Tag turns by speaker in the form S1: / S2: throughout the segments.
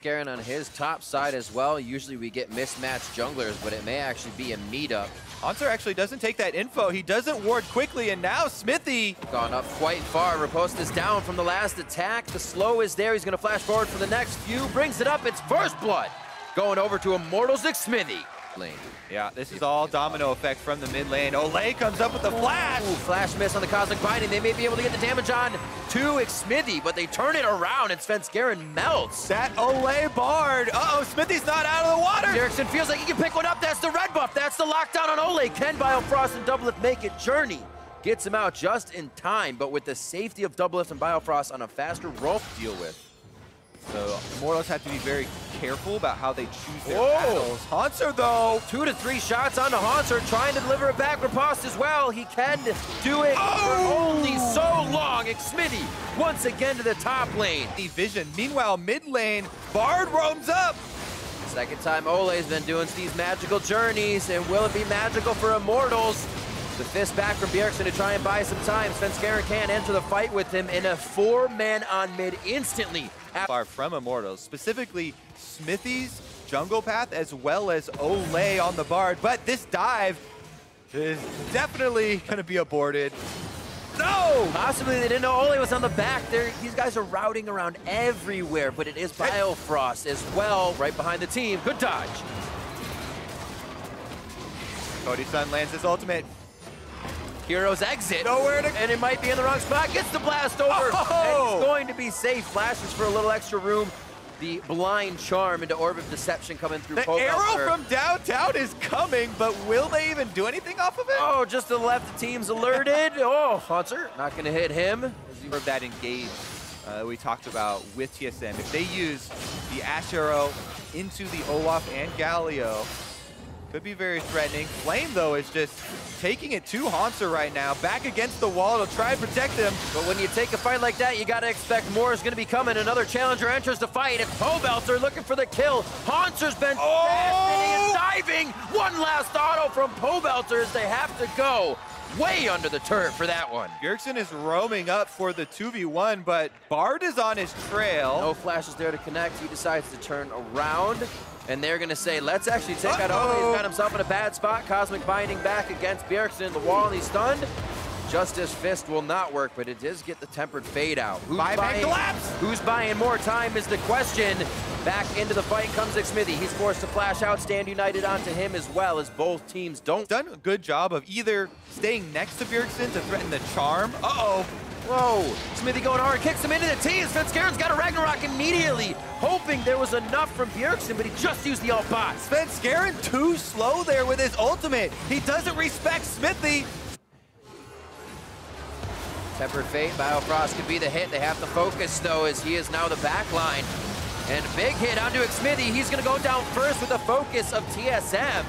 S1: Svenskeren on his top side as well. Usually we get mismatched junglers, but it may actually be a meetup.
S2: Hanser actually doesn't take that info. He doesn't ward quickly, and now Smithy
S1: Gone up quite far. Riposte is down from the last attack. The slow is there. He's going to flash forward for the next few. Brings it up. It's first blood. Going over to Immortals Smithy lane.
S2: Yeah, this is all domino effect from the mid lane. Olay comes up with the flash.
S1: Ooh, flash miss on the Cosmic Binding. They may be able to get the damage on to Smithy, but they turn it around and Svenskeren melts.
S2: That Olay Bard. Uh-oh, Smithy's not out of the water.
S1: Erickson feels like he can pick one up. That's the red buff. That's the lockdown on Olay. Can Biofrost and Doublelift make it? Journey gets him out just in time, but with the safety of Doublelift and Biofrost on a faster rope to deal with.
S2: So Immortals have to be very careful about how they choose their battles. Hanser, though.
S1: 2 to 3 shots onto Hanser, trying to deliver it back. Riposte as well. He can do it for only so long. Smithy once again to the top lane.
S2: The vision. Meanwhile, mid lane, Bard roams up.
S1: Second time Olay's been doing these magical journeys, and will it be magical for Immortals? The fist back from Bjergsen to try and buy some time. Svenskeren can enter the fight with him in a 4-man on mid instantly.
S2: Far from Immortals, specifically Smithy's jungle path as well as Olay on the Bard, but this dive is definitely going to be aborted. No!
S1: Possibly they didn't know Olay was on the back there. These guys are routing around everywhere, but it is Biofrost as well, right behind the team. Good dodge.
S2: Cody Sun lands his ultimate.
S1: Heroes exit.
S2: Nowhere to...
S1: And it might be in the wrong spot. Gets the blast over. And he's going to be safe. Flashes for a little extra room. The blind charm into Orb of Deception coming through.
S2: The arrow from downtown is coming, but will they even do anything off of it?
S1: Oh, just to the left, the team's alerted. Oh, Hanser not going to hit him.
S2: Of that engage we talked about with TSM. If they use the Ash Arrow into the Olaf and Galio, could be very threatening. Flame, though, is just taking it to Hanser right now. Back against the wall to try and protect him.
S1: But when you take a fight like that, you got to expect more is going to be coming. Another challenger enters the fight. It's Pobelter looking for the kill. Hanser's been and diving. One last auto from Pobelter as they have to go way under the turret for that one.
S2: Bjergsen is roaming up for the 2v1, but Bard is on his trail.
S1: No flashes there to connect. He decides to turn around. And they're going to say, let's actually take out Olay. He's got himself in a bad spot. Cosmic Binding back against Bjergsen. The wall, and he's stunned. Justice Fist will not work, but it does get the Tempered Fade out. Who's buying more time is the question. Back into the fight comes Smithy. He's forced to flash out. Stand United onto him as well, as both teams don't.
S2: Done a good job of either staying next to Bjergsen to threaten the charm.
S1: Whoa, Smithy going hard, kicks him into the T, and Svenskeren's got a Ragnarok immediately, hoping there was enough from Bjergsen, but he just used the alt bot.
S2: Svenskeren too slow there with his ultimate. He doesn't respect Smithy.
S1: Tempered Fate, Biofrost could be the hit. They have to focus, though, as he is now the back line. And a big hit onto Smithy. He's going to go down first with the focus of TSM.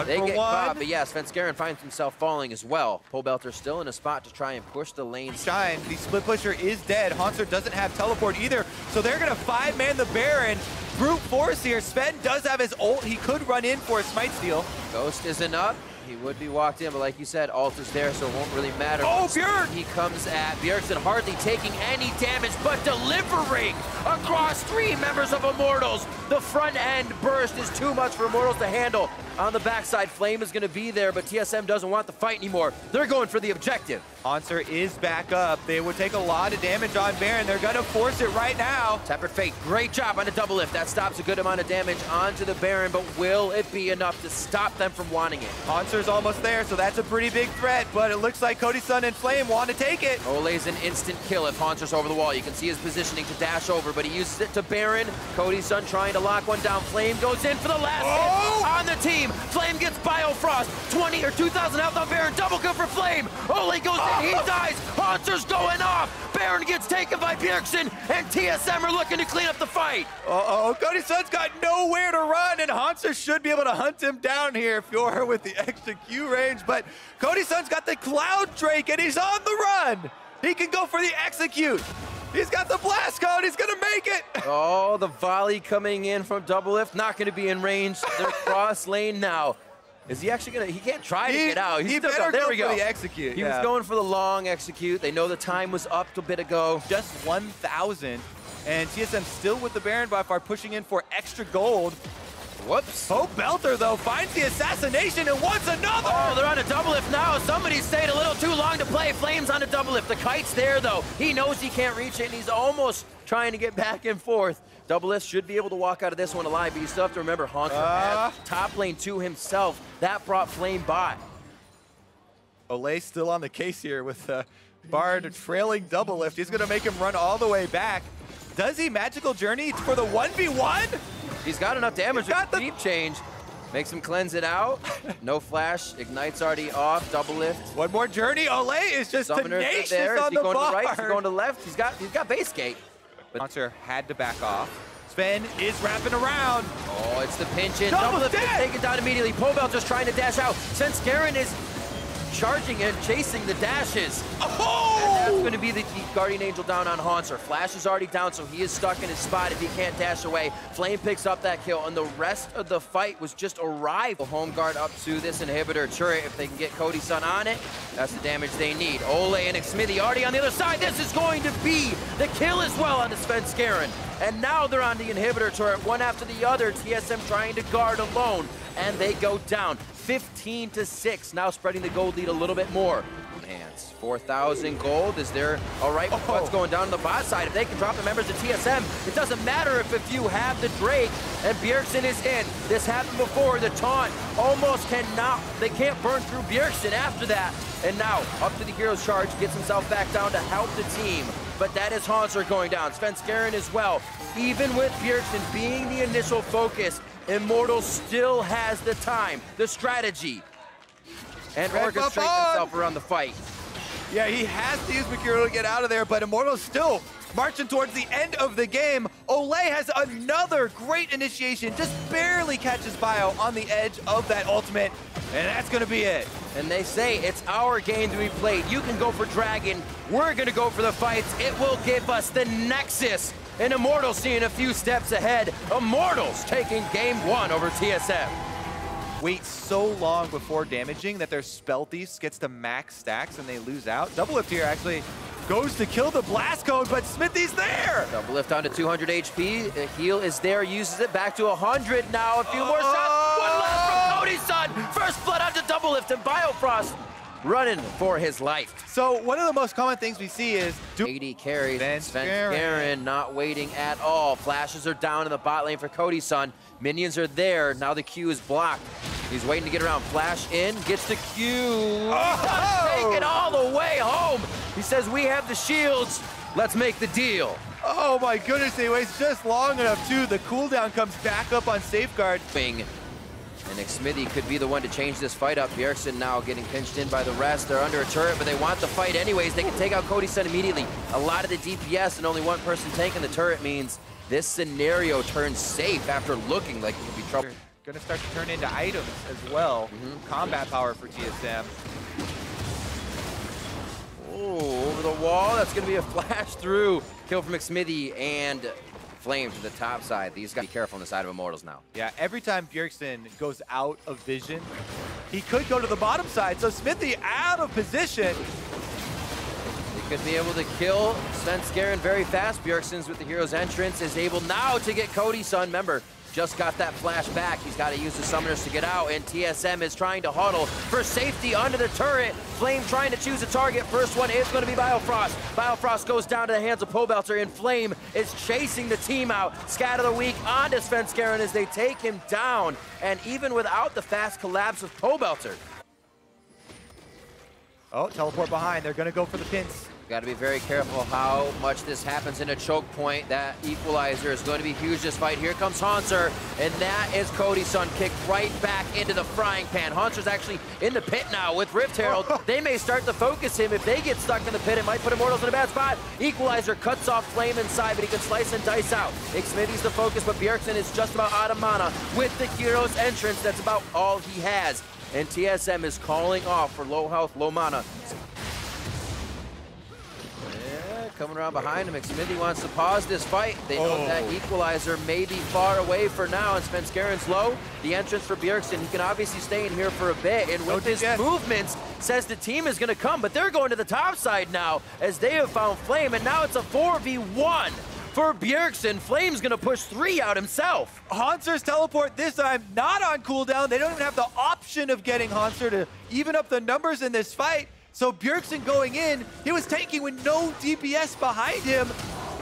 S1: They get caught, but yeah, Svenskeren finds himself falling as well. Pobelter still in a spot to try and push the lane.
S2: Shine, the split pusher is dead. Hanser doesn't have teleport either, so they're going to 5-man the Baron. Brute force here. Sven does have his ult. He could run in for a smite steal.
S1: Ghost isn't up. He would be walked in, but like you said, ult is there, so it won't really matter.
S2: Oh, Bjerg!
S1: He comes at Bjergsen, hardly taking any damage, but delivering across 3 members of Immortals. The front end burst is too much for Immortals to handle. On the backside, Flame is going to be there, but TSM doesn't want the fight anymore. They're going for the objective.
S2: Hanser is back up. They would take a lot of damage on Baron. They're going to force it right now.
S1: Tempered Fate, great job on a double lift. That stops a good amount of damage onto the Baron, but will it be enough to stop them from wanting it?
S2: Hanser's almost there, so that's a pretty big threat, but it looks like Cody Sun and Flame want to take it.
S1: Olay's an instant kill if Hanser's over the wall. You can see his positioning to dash over, but he uses it to Baron. Cody Sun trying to lock one down. Flame goes in for the last hit on the team. Flame gets Biofrost. 20 or 2,000 health on Baron. Double kill for Flame. Olay goes in. He dies. Hanser's going off. Baron gets taken by Bjergsen, and TSM are looking to clean up the fight.
S2: Cody Sun's got nowhere to run, and Hanser should be able to hunt him down here if you're with the extra Q range, but Cody Sun's got the Cloud Drake, and he's on the run. He can go for the execute. He's got the blast code. He's going to make it.
S1: Oh, the volley coming in from Doublelift. Not going to be in range. They're cross lane now. Is he actually going to? He can't try to get out.
S2: He better go for the execute.
S1: He was going for the long execute. They know the time was up a bit ago.
S2: Just 1,000 And TSM still with the Baron buff are pushing in for extra gold.
S1: Whoops.
S2: Belter, though, finds the assassination and wants another!
S1: Oh, they're on a double lift now. Somebody stayed a little too long to play. Flames on a double lift. The kite's there, though. He knows he can't reach it, and he's almost trying to get back and forth. Double lift should be able to walk out of this one alive, but you still have to remember, Honker had top lane to himself. That brought Flame by.
S2: Olay still on the case here with Bard trailing double lift. He's going to make him run all the way back. Does he magical journey for the 1v1?
S1: He's got enough damage with the deep change. Makes him cleanse it out. No flash. Ignite's already off. Double lift.
S2: One more journey. Olay is just tenacious
S1: there.
S2: on the bar.
S1: Is he going to the right? Is he going to the left? He's got base gate.
S2: But Monster had to back off. Sven is wrapping around.
S1: Oh, it's the pinch in. Double lift is taken down immediately. Pobel just trying to dash out. Since Garen is charging and chasing the dashes.
S2: Oh!
S1: And that's going to be the Guardian Angel down on Haunter. Flash is already down, so he is stuck in his spot if he can't dash away. Flame picks up that kill, and the rest of the fight was just arrival. Home guard up to this inhibitor turret. If they can get Cody Sun on it, that's the damage they need. Ole and Xmithy already on the other side. This is going to be the kill as well on the Svenskeren. And now they're on the inhibitor turret, one after the other. TSM trying to guard alone, and they go down. 15-6, now spreading the gold lead a little bit more. Hands, 4,000 gold. Is there all right with what's going down on the bot side? If they can drop the members of TSM, it doesn't matter if a few have the Drake, and Bjergsen is in. This happened before. The taunt almost cannot, they can't burn through Bjergsen after that. And now, up to the hero's charge, gets himself back down to help the team. But that is Haunter going down. Svenskeren as well. Even with Bjergsen being the initial focus, Immortal still has the time, the strategy, and orchestrate himself around the fight.
S2: Yeah, he has to use Mercurial to get out of there, but Immortal's still marching towards the end of the game. Olay has another great initiation, just barely catches Bio on the edge of that ultimate, and that's gonna be it.
S1: And they say it's our game to be played. You can go for Dragon, we're gonna go for the fights. It will give us the Nexus. And Immortals seeing a few steps ahead. Immortals taking game one over TSM.
S2: Wait so long before damaging that their Spell Thief gets to max stacks and they lose out. Double lift here actually goes to kill the Blast Cone, but Smithy's there!
S1: Double lift onto 200 HP. The heal is there, uses it back to 100 now. A few more shots. One left from Cody's son. First blood onto double lift, and Biofrost running for his life.
S2: So one of the most common things we see is
S1: 80 carries. Svenskeren not waiting at all. Flashes are down in the bot lane for Cody's son. Minions are there. Now the Q is blocked. He's waiting to get around. Flash in, gets the Q. Take it all the way home. He says, we have the shields. Let's make the deal.
S2: Oh my goodness, he waits just long enough too. The cooldown comes back up on Safeguard.
S1: And Xmithy could be the one to change this fight up. Bjergsen now getting pinched in by the rest. They're under a turret, but they want the fight anyways. They can take out Cody's son immediately. A lot of the DPS and only one person taking the turret means this scenario turns safe after looking like it could be trouble.
S2: Gonna start to turn into items as well. Combat power for TSM.
S1: Oh, over the wall. That's gonna be a flash through. Kill from Xmithy and Flame to the top side. These gotta be careful on the side of Immortals now.
S2: Yeah, every time Bjergsen goes out of vision, he could go to the bottom side. So Smithy out of position.
S1: He could be able to kill Svenskeren very fast. Bjergsen's with the hero's entrance is able now to get Cody's son. Remember, just got that flash back. He's got to use the summoners to get out, and TSM is trying to huddle for safety under the turret. Flame trying to choose a target. First one is going to be Biofrost. Biofrost goes down to the hands of Pobelter, and Flame is chasing the team out. Scat of the week onto Svenskeren as they take him down, and even without the fast collapse of Pobelter.
S2: Oh, teleport behind. They're going to go for the pins.
S1: Got to be very careful how much this happens in a choke point. That equalizer is going to be huge this fight. Here comes Haunter, and that is Cody's son kicked right back into the frying pan. Haunter's actually in the pit now with Rift Herald. They may start to focus him. If they get stuck in the pit, it might put Immortals in a bad spot. Equalizer cuts off Flame inside, but he can slice and dice out. Xmithy's the focus, but Bjergsen is just about out of mana with the hero's entrance. That's about all he has. And TSM is calling off for low health, low mana. Coming around behind him, Xmithy wants to pause this fight. They know that equalizer may be far away for now, and Svenskeren's low. The entrance for Bjergsen, he can obviously stay in here for a bit, and with his movements, says the team is gonna come, but they're going to the top side now, as they have found Flame, and now it's a 4v1. for Bjergsen. Flame's gonna push 3 out himself.
S2: Haunter's teleport this time not on cooldown. They don't even have the option of getting Haunter to even up the numbers in this fight. So Bjergsen going in, he was tanking with no DPS behind him.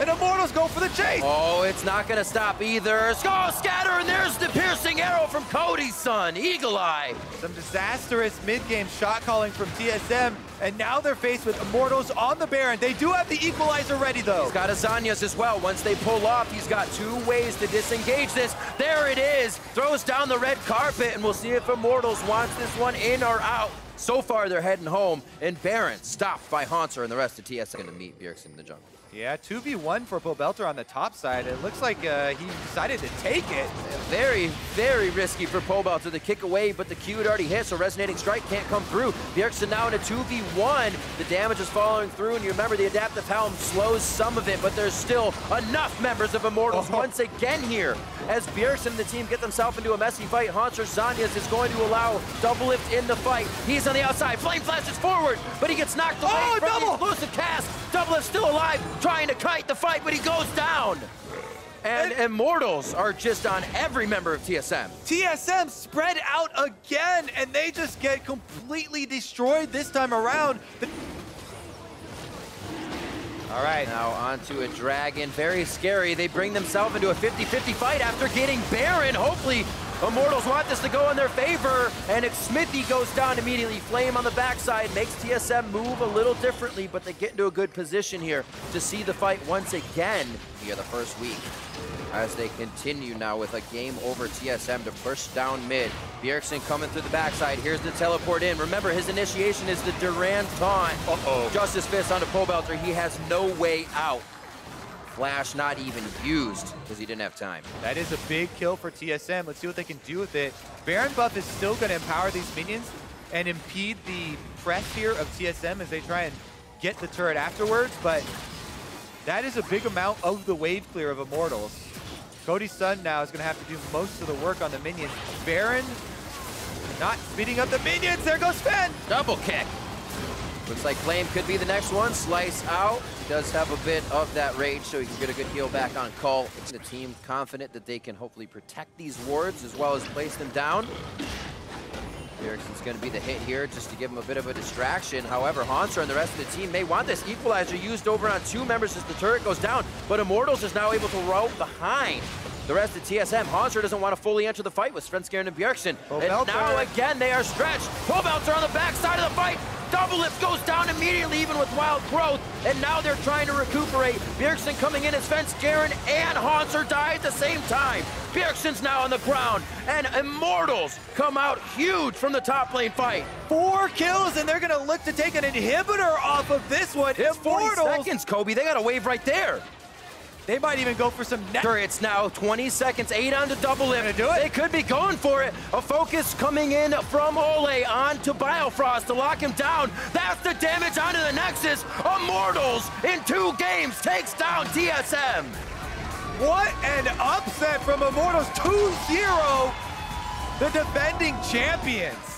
S2: And Immortals go for the chase.
S1: Oh, it's not gonna stop either. Skull scatter, and there's the piercing arrow from Cody's son, Eagle Eye.
S2: Some disastrous mid-game shot calling from TSM, and now they're faced with Immortals on the Baron. They do have the equalizer ready, though.
S1: He's got Azanias as well. Once they pull off, he's got 2 ways to disengage this. There it is. Throws down the red carpet, and we'll see if Immortals wants this one in or out. So far, they're heading home, and Baron stopped by Haunter, and the rest of TSM going to meet Bjergsen in the jungle.
S2: Yeah, 2v1 for Pobelter on the top side. It looks like he decided to take it.
S1: Very, very risky for Pobelter to kick away, but the Q had already hit, so Resonating Strike can't come through. Bjergsen now in a 2v1. The damage is following through, and you remember the Adaptive Helm slows some of it, but there's still enough members of Immortals once again here. As Bjergsen and the team get themselves into a messy fight, Haunter Zanyas is going to allow Double Lift in the fight. He's on the outside. Flame flashes forward, but he gets knocked away from the explosive cast. Double Lift still alive, trying to kite the fight, but he goes down. And Immortals are just on every member of TSM.
S2: TSM spread out again, and they just get completely destroyed this time around. All right.
S1: Now onto a Dragon. Very scary. They bring themselves into a 50-50 fight after getting Baron. Hopefully, Immortals want this to go in their favor. And if Smithy goes down immediately, Flame on the backside makes TSM move a little differently, but they get into a good position here to see the fight once again here the first week. As they continue now with a game over TSM to push down mid. Bjergsen coming through the backside. Here's the teleport in. Remember, his initiation is the Durant taunt. Justice Fist onto Pobelter. He has no way out. Flash not even used because he didn't have time.
S2: That is a big kill for TSM. Let's see what they can do with it. Baron buff is still going to empower these minions and impede the press here of TSM as they try and get the turret afterwards, but that is a big amount of the wave clear of Immortals. Cody's son now is going to have to do most of the work on the minions. Baron not speeding up the minions. There goes Sven.
S1: Double kick. Looks like Flame could be the next one. Slice out. He does have a bit of that rage, so he can get a good heal back on Cull. The team confident that they can hopefully protect these wards as well as place them down. Bjergsen's going to be the hit here just to give him a bit of a distraction. However, Haunter and the rest of the team may want this equalizer used over on 2 members as the turret goes down, but Immortals is now able to route behind the rest of TSM. Haunter doesn't want to fully enter the fight with Svenskeren and Bjergsen. And now again, they are stretched. Pobelter on the backside of the fight. Double Lift goes down immediately, even with Wild Growth, and now they're trying to recuperate. Bjergsen coming in as Svenskeren and Haunter die at the same time. Bjergsen's now on the ground, and Immortals come out huge from the top lane fight.
S2: 4 kills, and they're going to look to take an inhibitor off of this one.
S1: It's 40 seconds, Kobe. They got a wave right there.
S2: They might even go for some net.
S1: It's now 20 seconds, 8 on to Double Lift.
S2: Do it.
S1: They could be going for it. A focus coming in from Ole on to Biofrost to lock him down. That's the damage onto the Nexus. Immortals in 2 games takes down TSM.
S2: What an upset from Immortals, 2-0, the defending champions.